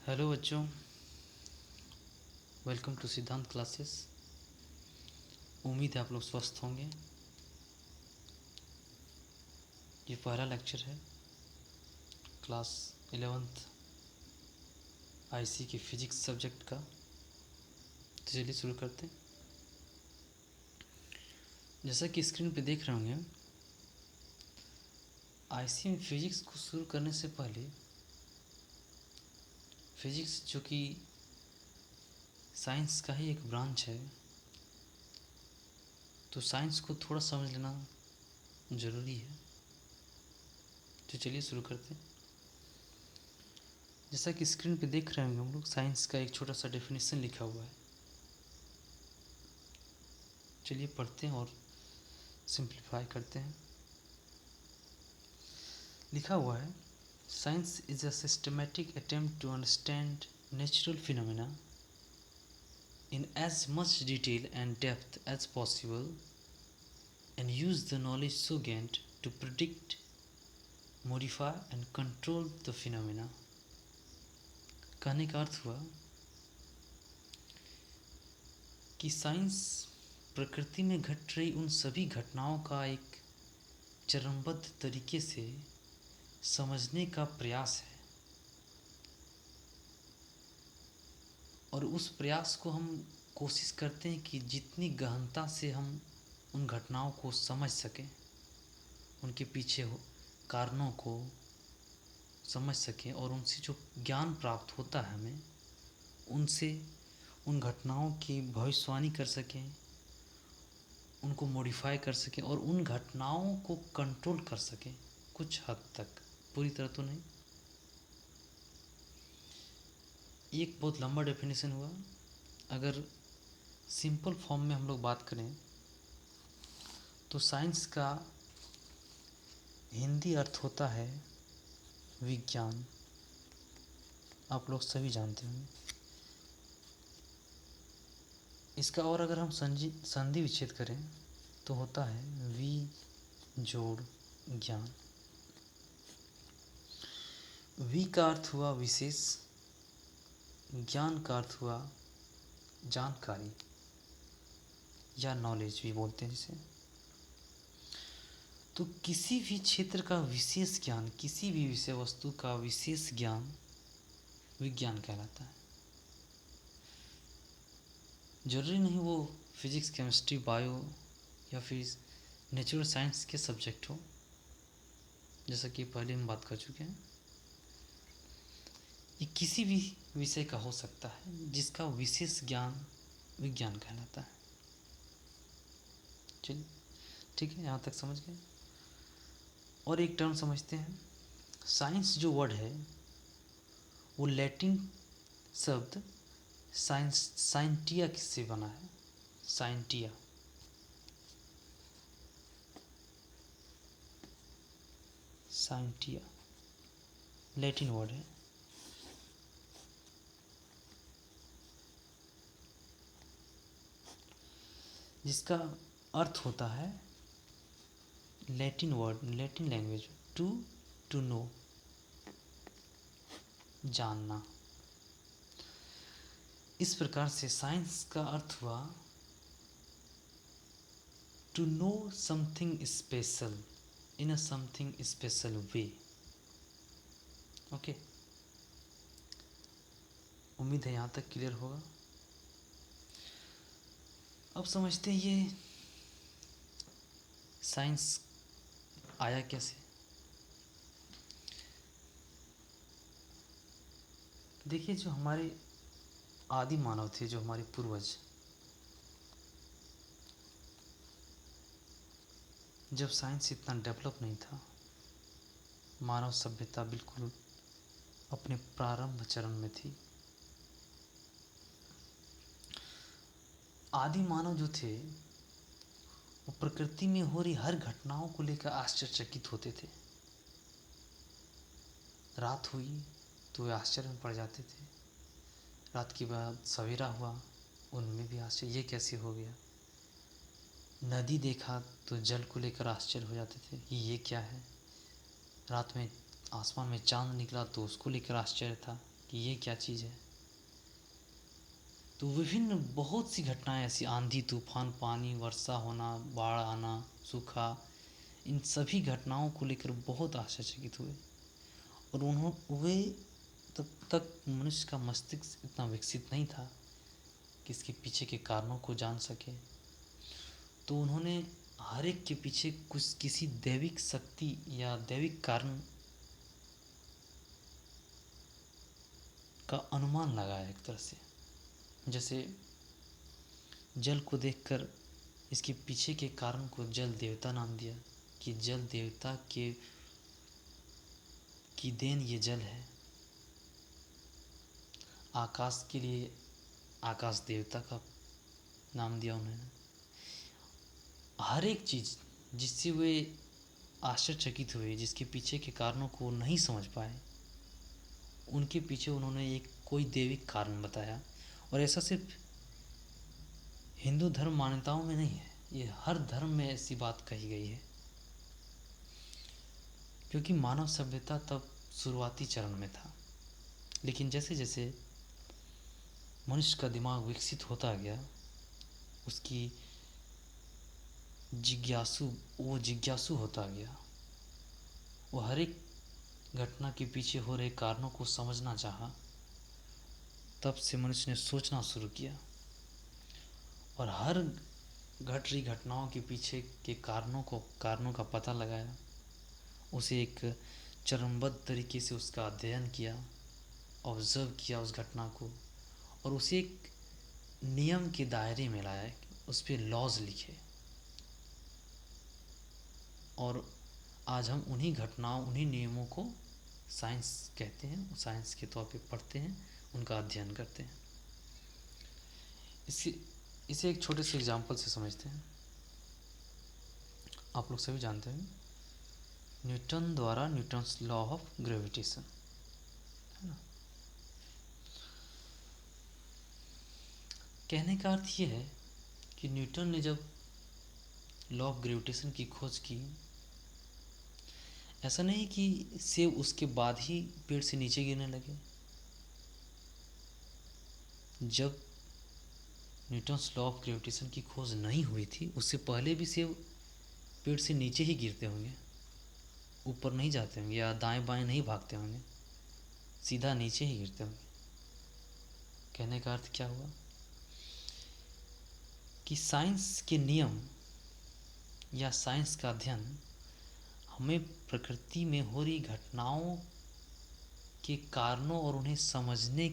Hello बच्चों, welcome to सिद्धांत classes. उम्मीद है आप लोग स्वस्थ होंगे। ये पहला लेक्चर है क्लास 11th आईसी की फिजिक्स सब्जेक्ट का। तो चलिए शुरू करते हैं। जैसा कि स्क्रीन पे देख रहे होंगे, आईसी में फिजिक्स को शुरू करने से पहले फिजिक्स जो कि साइंस का ही एक ब्रांच है, तो साइंस को थोड़ा समझ लेना ज़रूरी है। तो चलिए शुरू करते हैं। जैसा कि स्क्रीन पे देख रहे होंगे हम लोग, साइंस का एक छोटा सा डेफिनेशन लिखा हुआ है। चलिए पढ़ते हैं और सिंप्लीफाई करते हैं। लिखा हुआ है, science is a systematic attempt to understand natural phenomena in as much detail and depth as possible and use the knowledge so gained to predict, modify and control the phenomena। कहने का अर्थ हुआ कि साइंस प्रकृति में घट रही उन सभी घटनाओं का एक चरणबद्ध तरीके से समझने का प्रयास है, और उस प्रयास को हम कोशिश करते हैं कि जितनी गहनता से हम उन घटनाओं को समझ सकें, उनके पीछे कारणों को समझ सकें और उनसे जो ज्ञान प्राप्त होता है हमें, उनसे उन घटनाओं की भविष्यवाणी कर सकें, उनको मॉडिफाई कर सकें और उन घटनाओं को कंट्रोल कर सकें कुछ हद तक, पूरी तरह तो नहीं। एक बहुत लंबा डेफिनेशन हुआ। अगर सिंपल फॉर्म में हम लोग बात करें तो साइंस का हिंदी अर्थ होता है विज्ञान। आप लोग सभी जानते हैं इसका। और अगर हम संधि विच्छेद करें तो होता है वि जोड़ ज्ञान। वि का अर्थ हुआ विशेष, ज्ञान का अर्थ हुआ जानकारी या नॉलेज भी बोलते हैं जिसे। तो किसी भी क्षेत्र का विशेष ज्ञान, किसी भी विषय वस्तु का विशेष ज्ञान विज्ञान कहलाता है। जरूरी नहीं वो फिजिक्स, केमिस्ट्री, बायो या फिर नेचुरल साइंस के सब्जेक्ट हो, जैसा कि पहले हम बात कर चुके हैं। ये किसी भी विषय का हो सकता है जिसका विशेष ज्ञान विज्ञान कहलाता है। चलिए ठीक है, यहाँ तक समझ गए। और एक टर्म समझते हैं। साइंस जो वर्ड है वो लैटिन शब्द साइंटिया किससे बना है? साइंटिया। साइंटिया लैटिन वर्ड है, जिसका अर्थ होता है Latin word, Latin language to know, जानना। इस प्रकार से साइंस का अर्थ हुआ to know something special in a something special way. Okay, उम्मीद है यहाँ तक क्लियर होगा। अब समझते हैं ये साइंस आया कैसे। देखिए, जो हमारे आदि मानव थे, जो हमारे पूर्वज, जब साइंस इतना डेवलप नहीं था, मानव सभ्यता बिल्कुल अपने प्रारंभ चरण में थी। आदि मानव जो थे वो प्रकृति में हो रही हर घटनाओं को लेकर आश्चर्यचकित होते थे। रात हुई तो वे आश्चर्य में पड़ जाते थे, रात के बाद सवेरा हुआ, उनमें भी आश्चर्य, ये कैसे हो गया। नदी देखा तो जल को लेकर आश्चर्य हो जाते थे, ये क्या है। रात में आसमान में चांद निकला तो उसको लेकर आश्चर्य था कि ये क्या चीज़ है। तो विभिन्न बहुत सी घटनाएं ऐसी, आंधी तूफान, पानी, वर्षा होना, बाढ़ आना, सूखा, इन सभी घटनाओं को लेकर बहुत आश्चर्यचकित हुए। और वे तब तक मनुष्य का मस्तिष्क इतना विकसित नहीं था कि इसके पीछे के कारणों को जान सके। तो उन्होंने हर एक के पीछे कुछ किसी दैविक शक्ति या दैविक कारण का अनुमान लगाया एक तरह से। जैसे जल को देखकर इसके पीछे के कारण को जल देवता नाम दिया कि जल देवता के की देन ये जल है। आकाश के लिए आकाश देवता का नाम दिया उन्होंने। हर एक चीज़ जिससे वे आश्चर्यचकित हुए, जिसके पीछे के कारणों को नहीं समझ पाए, उनके पीछे उन्होंने एक कोई दैविक कारण बताया। और ऐसा सिर्फ हिंदू धर्म मान्यताओं में नहीं है, ये हर धर्म में ऐसी बात कही गई है। क्योंकि मानव सभ्यता तब शुरुआती चरण में था, लेकिन जैसे जैसे मनुष्य का दिमाग विकसित होता गया, उसकी वो जिज्ञासु होता गया। वो हर एक घटना के पीछे हो रहे कारणों को समझना चाहा। तब से मनुष्य ने सोचना शुरू किया और हर घट रही घटनाओं के पीछे के कारणों का पता लगाया, उसे एक चरणबद्ध तरीके से उसका अध्ययन किया, ऑब्जर्व किया उस घटना को, और उसे एक नियम के दायरे में लाया, उस पर लॉज लिखे। और आज हम उन्हीं घटनाओं, उन्हीं नियमों को साइंस कहते हैं, साइंस के तौर पे पढ़ते हैं, उनका अध्ययन करते हैं। इसे एक छोटे से एग्जाम्पल से समझते हैं। आप लोग सभी जानते हैं न्यूटन द्वारा न्यूटन्स लॉ ऑफ ग्रेविटेशन, है ना। कहने का अर्थ ये है कि न्यूटन ने जब लॉ ऑफ ग्रेविटेशन की खोज की, ऐसा नहीं कि सेब उसके बाद ही पेड़ से नीचे गिरने लगे। जब न्यूटन्स लॉ ऑफ ग्रेविटेशन की खोज नहीं हुई थी, उससे पहले भी सेब पेड़ से नीचे ही गिरते होंगे, ऊपर नहीं जाते होंगे या दाएं बाएं नहीं भागते होंगे, सीधा नीचे ही गिरते होंगे। कहने का अर्थ क्या हुआ कि साइंस के नियम या साइंस का अध्ययन हमें प्रकृति में हो रही घटनाओं के कारणों और उन्हें समझने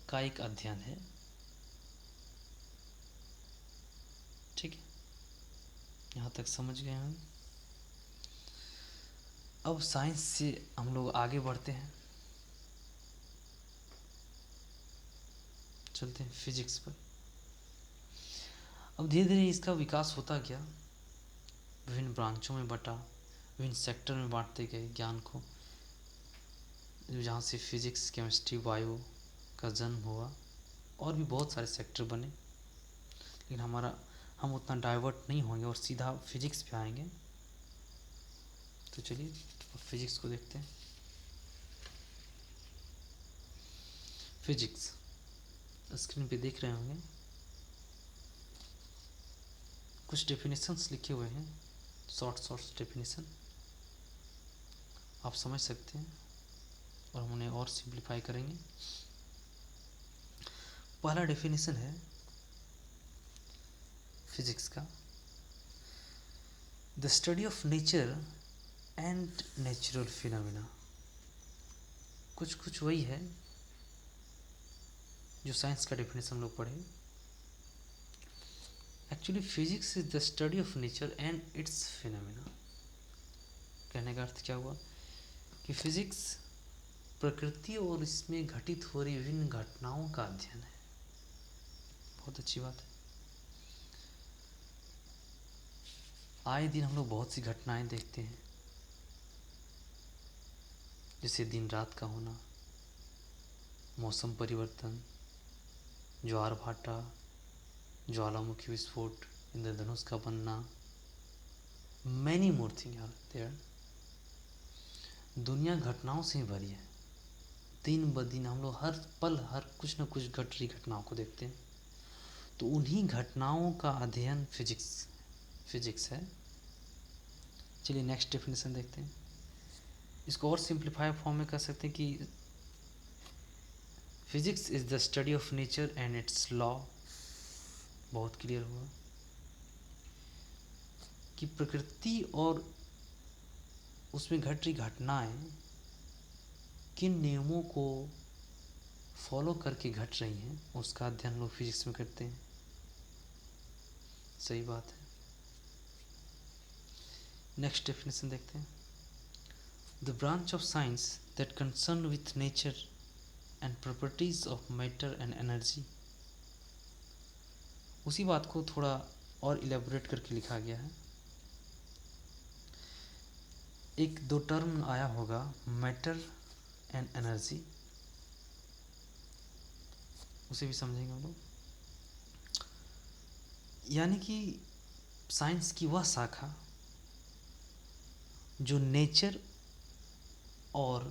का एक अध्ययन है। ठीक है, यहाँ तक समझ गए हम। अब साइंस से हम लोग आगे बढ़ते हैं, चलते हैं फिजिक्स पर। अब धीरे धीरे इसका विकास होता गया, विभिन्न ब्रांचों में बटा, विभिन्न सेक्टर में बांटते गए ज्ञान को, जहाँ से फिजिक्स, केमिस्ट्री, बायो का जन्म हुआ, और भी बहुत सारे सेक्टर बने। लेकिन हम उतना डाइवर्ट नहीं होंगे और सीधा फिजिक्स पे आएंगे। तो चलिए फिजिक्स को देखते हैं। फिजिक्स स्क्रीन पे देख रहे होंगे, कुछ डेफिनेशंस लिखे हुए हैं, शॉर्ट डेफिनेशन, आप समझ सकते हैं और हम उन्हें और सिंप्लीफाई करेंगे। पहला डेफिनेशन है फिजिक्स का, the study of nature and natural phenomena. कुछ वही है जो साइंस का डेफिनेशन हम लोग पढ़े। Actually physics is the study of nature and it's phenomena. कहने का अर्थ क्या हुआ कि फिजिक्स प्रकृति और इसमें घटित हो रही विभिन्न घटनाओं का अध्ययन है। बहुत अच्छी बात है। आए दिन हम लोग बहुत सी घटनाएं देखते हैं, जैसे दिन रात का होना, मौसम परिवर्तन, ज्वार भाटा, ज्वालामुखी विस्फोट, इंद्रधनुष का बनना, many more thing are there. दुनिया घटनाओं से ही भरी है। दिन ब दिन हम लोग हर पल हर कुछ न कुछ घट रही घटनाओं को देखते हैं। तो उन्हीं घटनाओं का अध्ययन फिजिक्स है। चलिए नेक्स्ट डेफिनेशन देखते हैं। इसको और सिंप्लीफाई फॉर्म में कर सकते हैं कि physics is the study of nature and it's law. बहुत क्लियर हुआ कि प्रकृति और उसमें घट रही घटनाएं किन नियमों को फॉलो करके घट रही हैं, उसका अध्ययन लोग फिजिक्स में करते हैं। सही बात है। नेक्स्ट डेफिनेशन देखते हैं। The branch of science that concern with nature and properties of matter and energy. उसी बात को थोड़ा और इलेबोरेट करके लिखा गया है। एक दो टर्म आया होगा, मैटर एंड एनर्जी, उसे भी समझेंगे हम लोग। यानी कि साइंस की वह शाखा जो नेचर और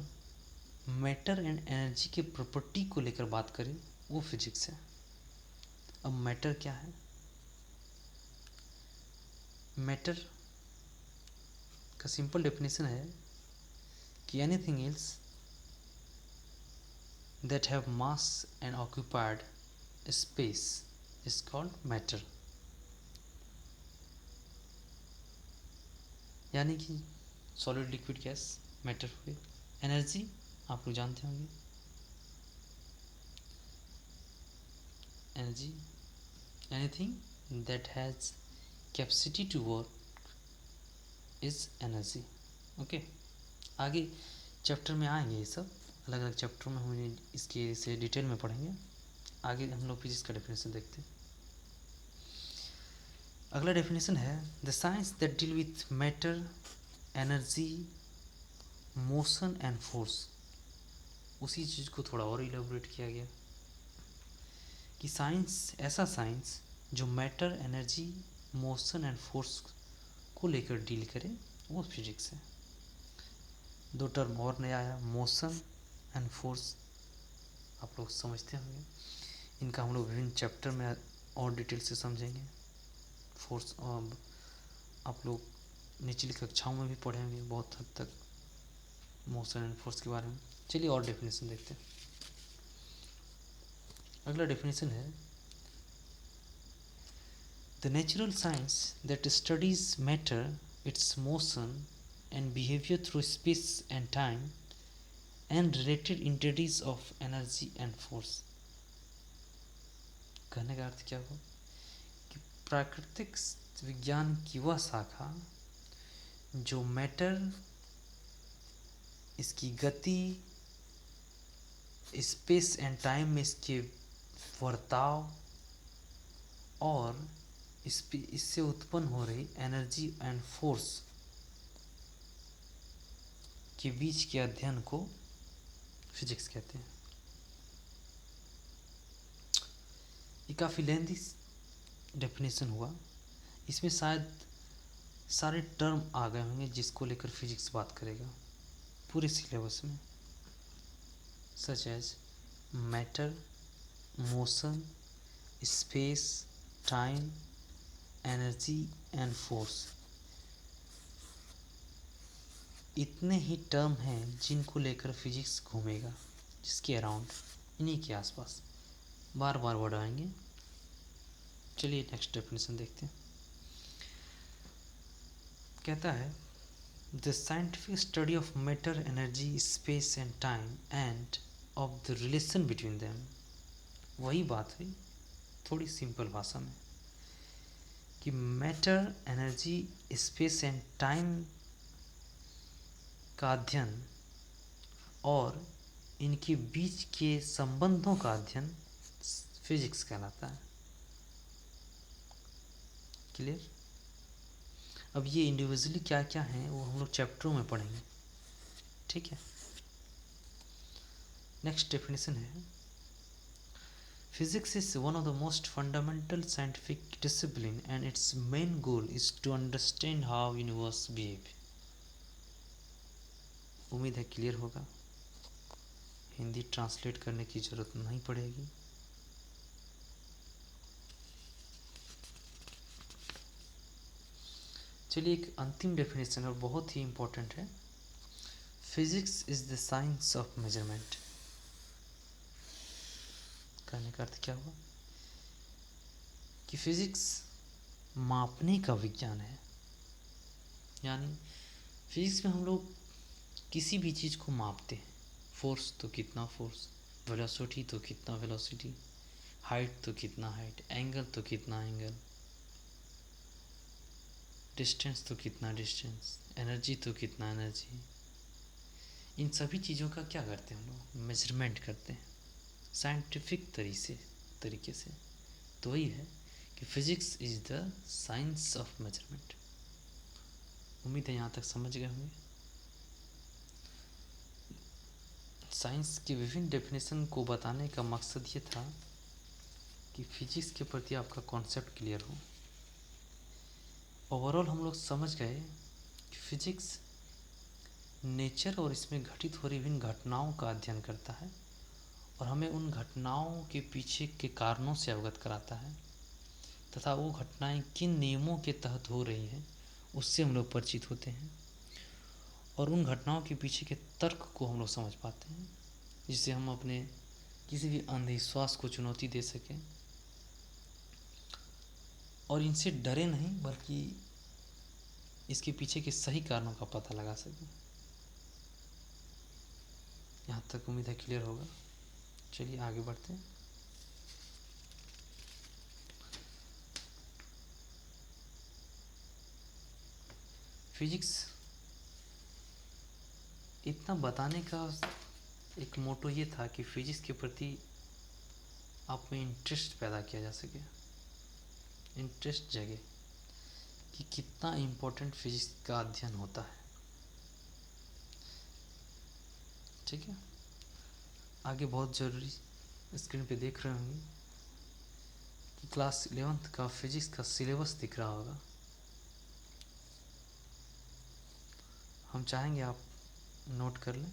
मैटर एंड एनर्जी के प्रॉपर्टी को लेकर बात करें, वो फिजिक्स है। अब मैटर क्या है? मैटर का सिंपल डेफिनेशन है कि anything else that have mass and occupied space is called matter. यानी कि सॉलिड लिक्विड गैस मैटर हुए। एनर्जी आप लोग जानते होंगे, energy anything that has capacity to work is energy. Okay, आगे चैप्टर में आएंगे ये सब, अलग अलग चैप्टर में हम इसके से डिटेल में पढ़ेंगे। आगे हम लोग फिजिक्स का डेफिनेशन देखते हैं। अगला डेफिनेशन है the science that deal with matter, energy, motion and force. उसी चीज़ को थोड़ा और इलेबोरेट किया गया कि साइंस, ऐसा साइंस जो matter, energy, motion and force को लेकर डील करे, वो फिजिक्स है। दो टर्म और नया आया, मोशन एंड फोर्स, आप लोग समझते होंगे। इनका हम लोग विभिन्न चैप्टर में और डिटेल से समझेंगे। फोर्स आप लोग निचली कक्षाओं में भी पढ़ेंगे बहुत हद तक मोशन एंड फोर्स के बारे में। चलिए और डेफिनेशन देखते हैं। अगला डेफिनेशन है the natural science that studies matter, it's motion and behaviour through space and time and related entities of energy and force. कहने का अर्थ क्या हुआ कि प्राकृतिक विज्ञान की वह शाखा जो मैटर, इसकी गति, स्पेस एंड टाइम में इसके वर्ताव और इससे उत्पन्न हो रही एनर्जी एंड फोर्स के बीच के अध्ययन को फिजिक्स कहते हैं। ये काफ़ी लेंथी डेफिनेशन हुआ, इसमें शायद सारे टर्म आ गए होंगे जिसको लेकर फिजिक्स बात करेगा पूरे सिलेबस में, such as matter, motion, space, time, energy and force. इतने ही टर्म हैं जिनको लेकर फिजिक्स घूमेगा, जिसके अराउंड, इन्हीं के आसपास बार बार वर्ड आएंगे। चलिए नेक्स्ट डेफिनेशन देखते हैं। कहता है the scientific study of matter, energy, space and time end of the relation between them. वही बात हुई थोड़ी सिंपल भाषा में कि matter, energy, space and time का अध्ययन और इनके बीच के संबंधों का अध्ययन फिजिक्स कहलाता है। क्लियर? अब ये इंडिविजुअली क्या क्या हैं वो हम लोग चैप्टरों में पढ़ेंगे, ठीक है। नेक्स्ट डेफिनेशन है physics is one of the most fundamental scientific discipline and its main goal is to understand how universe behave. उम्मीद है क्लियर होगा। हिंदी ट्रांसलेट करने की ज़रूरत नहीं पड़ेगी। चलिए एक अंतिम डेफिनेशन और बहुत ही इम्पोर्टेंट है। Physics is the science of measurement. कहने का अर्थ क्या हुआ कि फिजिक्स मापने का विज्ञान है। यानी फिजिक्स में हम लोग किसी भी चीज़ को मापते हैं। फोर्स तो कितना फोर्स, वेलोसिटी तो कितना वेलोसिटी, हाइट तो कितना हाइट, एंगल तो कितना एंगल, डिस्टेंस तो कितना डिस्टेंस, एनर्जी तो कितना एनर्जी। इन सभी चीज़ों का क्या करते हैं हम लोग, मेजरमेंट करते हैं साइंटिफिक तरीके से। तो वही है कि physics is the science of measurement. उम्मीद है यहाँ तक समझ गए होंगे। साइंस की विभिन्न डेफिनेशन को बताने का मकसद ये था कि फिजिक्स के प्रति आपका कॉन्सेप्ट क्लियर हो। ओवरऑल हम लोग समझ गए कि फिजिक्स नेचर और इसमें घटित हो रही विभिन्न घटनाओं का अध्ययन करता है और हमें उन घटनाओं के पीछे के कारणों से अवगत कराता है तथा वो घटनाएं किन नियमों के तहत हो रही हैं उससे हम लोग परिचित होते हैं और उन घटनाओं के पीछे के तर्क को हम लोग समझ पाते हैं, जिससे हम अपने किसी भी अंधविश्वास को चुनौती दे सकें और इनसे डरे नहीं बल्कि इसके पीछे के सही कारणों का पता लगा सकें। यहाँ तक उम्मीद है क्लियर होगा। चलिए आगे बढ़ते हैं। फिजिक्स इतना बताने का एक मोटो ये था कि फिजिक्स के प्रति आप में इंटरेस्ट पैदा किया जा सके, इंटरेस्ट जगे कि कितना इम्पोर्टेंट फिजिक्स का अध्ययन होता है। ठीक है, आगे बहुत ज़रूरी स्क्रीन पे देख रहे होंगे कि क्लास 11th का फिजिक्स का सिलेबस दिख रहा होगा। हम चाहेंगे आप नोट कर लें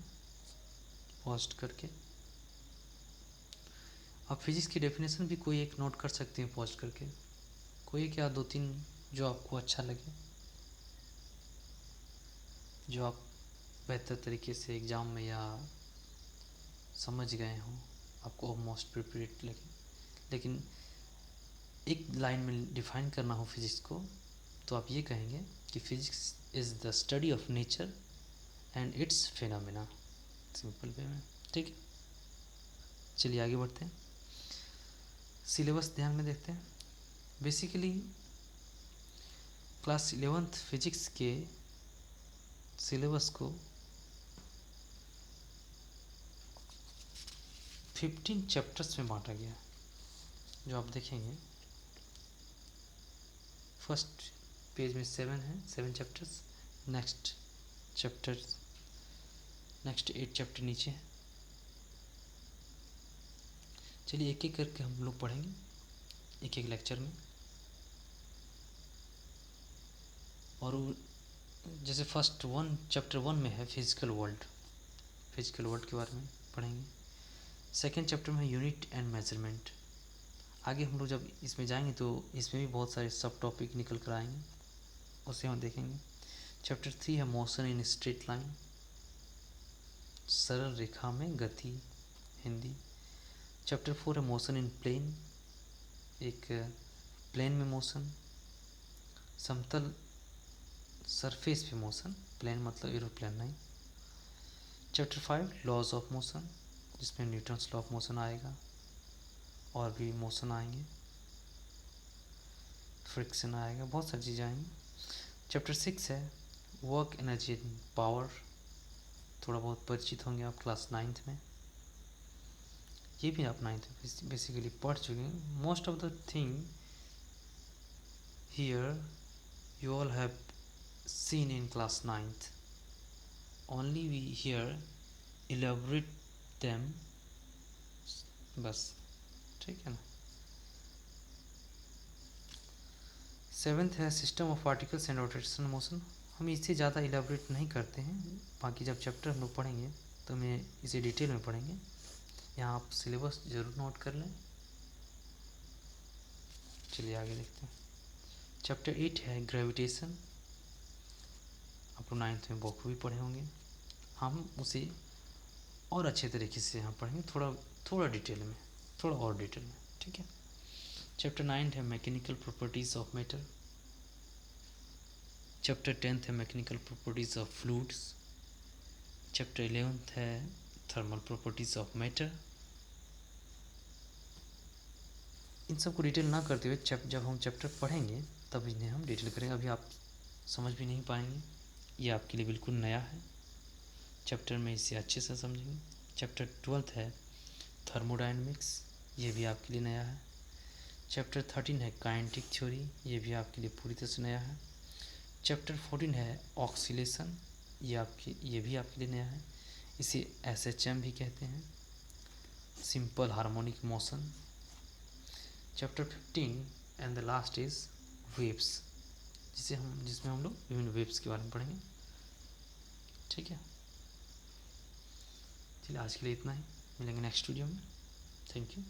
पोस्ट करके। आप फिजिक्स की डेफिनेशन भी कोई एक नोट कर सकते हैं पोस्ट करके, कोई क्या 2-3 जो आपको अच्छा लगे, जो आप बेहतर तरीके से एग्ज़ाम में या समझ गए हों, आपको मोस्ट प्रिपेयर्ड लगे। लेकिन एक लाइन में डिफाइन करना हो फिजिक्स को तो आप ये कहेंगे कि physics is the study of nature and it's phenomena, simple way में। ठीक है, चलिए आगे बढ़ते हैं। सिलेबस ध्यान में देखते हैं। बेसिकली क्लास 11th फिजिक्स के सिलेबस को 15 चैप्टर्स में बांटा गया है, जो आप देखेंगे फर्स्ट पेज में 7 है, 7 चैप्टर्स। नेक्स्ट 8 चैप्टर नीचे है। चलिए एक एक करके हम लोग पढ़ेंगे एक एक लेक्चर में। और जैसे फर्स्ट चैप्टर 1 में है फिजिकल वर्ल्ड के बारे में पढ़ेंगे। सेकेंड चैप्टर में यूनिट एंड मेजरमेंट। आगे हम लोग जब इसमें जाएंगे तो इसमें भी बहुत सारे सब टॉपिक निकल कर आएंगे, उसे हम देखेंगे। चैप्टर 3 है मोशन इन स्ट्रेट लाइन, सरल रेखा में गति, हिंदी। चैप्टर 4 है मोशन इन प्लेन, एक प्लेन में मोशन, समतल सरफेस पे मोशन, प्लेन मतलब एरोप्लेन नहीं। चैप्टर 5 लॉज ऑफ मोशन, जिसमें न्यूटन्स लॉ ऑफ मोशन आएगा और भी मोशन आएंगे, फ्रिक्शन आएगा, बहुत सारी चीज़ें आएंगी। चैप्टर 6 है वर्क एनर्जी एंड पावर, थोड़ा बहुत परिचित होंगे आप क्लास 9th में। ये भी आप 9th में बेसिकली पढ़ चुके हैं। Most of the thing here you all have seen in class 9th, only we here elaborate them, बस। ठीक है ना। 7th है system of particles and rotation motion. हम इससे ज़्यादा इलेबोरेट नहीं करते हैं, बाकी जब चैप्टर हम लोग पढ़ेंगे तो मैं इसे डिटेल में पढ़ेंगे। यहाँ आप सिलेबस ज़रूर नोट कर लें। चलिए आगे देखते हैं। चैप्टर 8 है ग्रेविटेशन। आप 9th में बुक भी पढ़े होंगे, हम उसे और अच्छे तरीके से यहाँ पढ़ेंगे, थोड़ा डिटेल में, थोड़ा और डिटेल में, ठीक है। चैप्टर 9 है mechanical properties of matter. Chapter 10 है mechanical properties of fluids. Chapter 11 है थर्मल प्रॉपर्टीज़ ऑफ मैटर। इन सबको डिटेल ना करते हुए जब हम चैप्टर पढ़ेंगे तब इन्हें हम डिटेल करेंगे, अभी आप समझ भी नहीं पाएंगे, ये आपके लिए बिल्कुल नया है। चैप्टर में इसे अच्छे से समझेंगे। चैप्टर 12 है थर्मोडायनेमिक्स, ये भी आपके लिए नया है। चैप्टर 13 है काइनेटिक थ्योरी, ये भी आपके लिए पूरी तरह से नया है। चैप्टर 14 है ऑक्सीलेशन, ये भी आपके लिए नया है, इसे SHM भी कहते हैं, simple harmonic motion. Chapter 15 and the last is waves, जिसमें हम लोग विभिन्न वेव्स के बारे में पढ़ेंगे, ठीक है। चलिए आज के लिए इतना ही, मिलेंगे नेक्स्ट वीडियो में। Thank you.